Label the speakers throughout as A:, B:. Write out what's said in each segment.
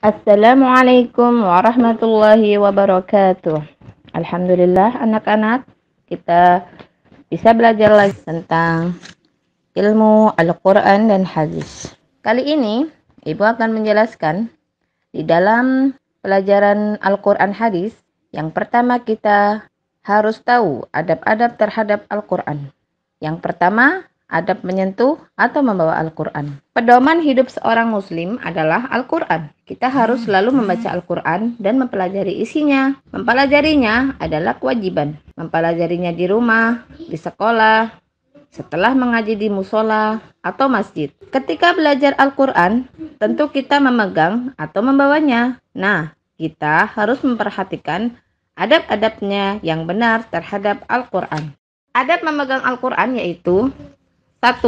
A: Assalamualaikum warahmatullahi wabarakatuh. Alhamdulillah anak-anak, kita bisa belajar lagi tentang ilmu Al-Quran dan hadis. Kali ini Ibu akan menjelaskan di dalam pelajaran Al-Quran hadis. Yang pertama kita harus tahu adab-adab terhadap Al-Quran. Yang pertama, adab menyentuh atau membawa Al-Quran. Pedoman hidup seorang muslim adalah Al-Quran. Kita harus selalu membaca Al-Quran dan mempelajari isinya. Mempelajarinya adalah kewajiban. Mempelajarinya di rumah, di sekolah, setelah mengaji di musola atau masjid. Ketika belajar Al-Quran, tentu kita memegang atau membawanya. Nah, kita harus memperhatikan adab-adabnya yang benar terhadap Al-Quran. Adab memegang Al-Quran yaitu 1.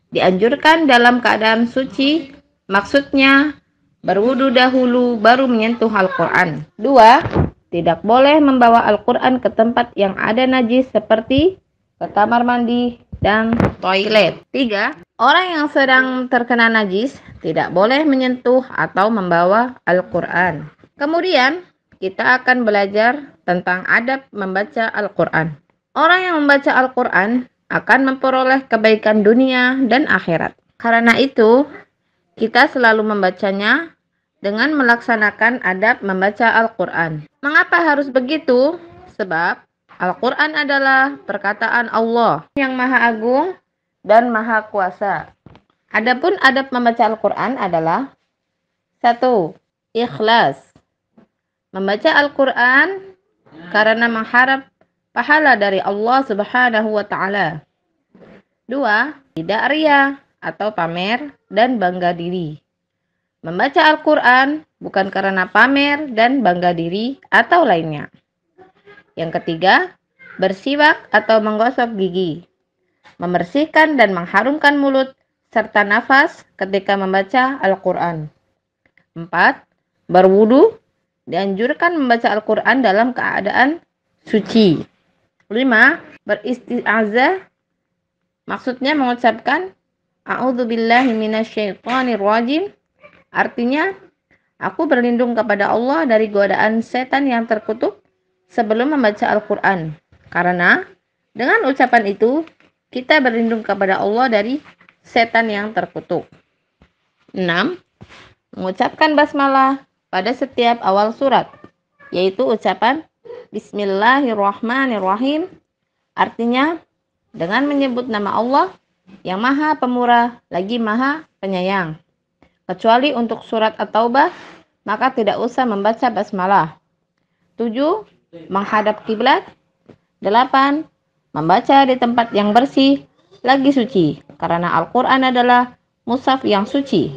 A: Dianjurkan dalam keadaan suci, maksudnya berwudu dahulu baru menyentuh Al-Quran. 2. Tidak boleh membawa Al-Quran ke tempat yang ada najis seperti ke kamar mandi dan toilet. 3. Orang yang sedang terkena najis tidak boleh menyentuh atau membawa Al-Quran. Kemudian kita akan belajar tentang adab membaca Al-Quran. Orang yang membaca Al-Quran akan memperoleh kebaikan dunia dan akhirat. Karena itu, kita selalu membacanya dengan melaksanakan adab membaca Al-Quran. Mengapa harus begitu? Sebab Al-Quran adalah perkataan Allah yang Maha Agung dan Maha Kuasa. Adapun adab membaca Al-Quran adalah 1. Ikhlas. Membaca Al-Quran karena mengharap pahala dari Allah Subhanahu wa Ta'ala. 2. Tidak ria atau pamer dan bangga diri. Membaca Al-Quran bukan karena pamer dan bangga diri atau lainnya. Yang ketiga, bersiwak atau menggosok gigi. Membersihkan dan mengharumkan mulut serta nafas ketika membaca Al-Quran. 4. Berwudu. Dianjurkan membaca Al-Quran dalam keadaan suci. 5. Beristi'azah. Maksudnya mengucapkan A'udzubillahi minasyaitonirrajim. Artinya, aku berlindung kepada Allah dari godaan setan yang terkutuk sebelum membaca Al-Quran. Karena dengan ucapan itu, kita berlindung kepada Allah dari setan yang terkutuk. 6. Mengucapkan basmalah pada setiap awal surat, yaitu ucapan Bismillahirrahmanirrahim. Artinya, dengan menyebut nama Allah yang Maha Pemurah lagi Maha Penyayang. Kecuali untuk surat At-Taubah, maka tidak usah membaca basmalah. 7. Menghadap kiblat. 8. Membaca di tempat yang bersih lagi suci, karena Al-Quran adalah mushaf yang suci.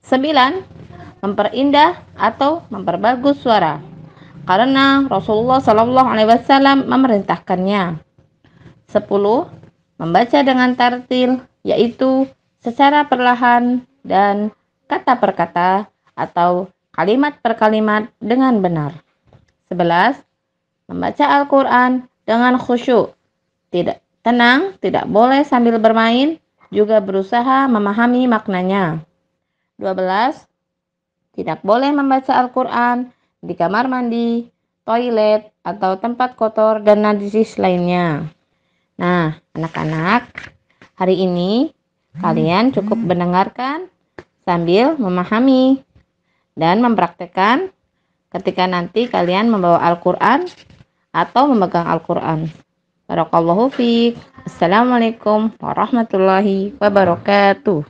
A: 9. Memperindah atau memperbagus suara, karena Rasulullah SAW memerintahkannya. 10. Membaca dengan tartil, yaitu secara perlahan dan kata per kata atau kalimat per kalimat dengan benar. 11. Membaca Al-Quran dengan khusyuk. Tenang, tidak boleh sambil bermain, juga berusaha memahami maknanya. 12. Tidak boleh membaca Al-Quran di kamar mandi, toilet, atau tempat kotor dan najis lainnya. Nah, anak-anak, hari ini kalian cukup mendengarkan sambil memahami dan mempraktekkan ketika nanti kalian membawa Al-Quran atau memegang Al-Quran. Barakallahu fiik. Assalamualaikum warahmatullahi wabarakatuh.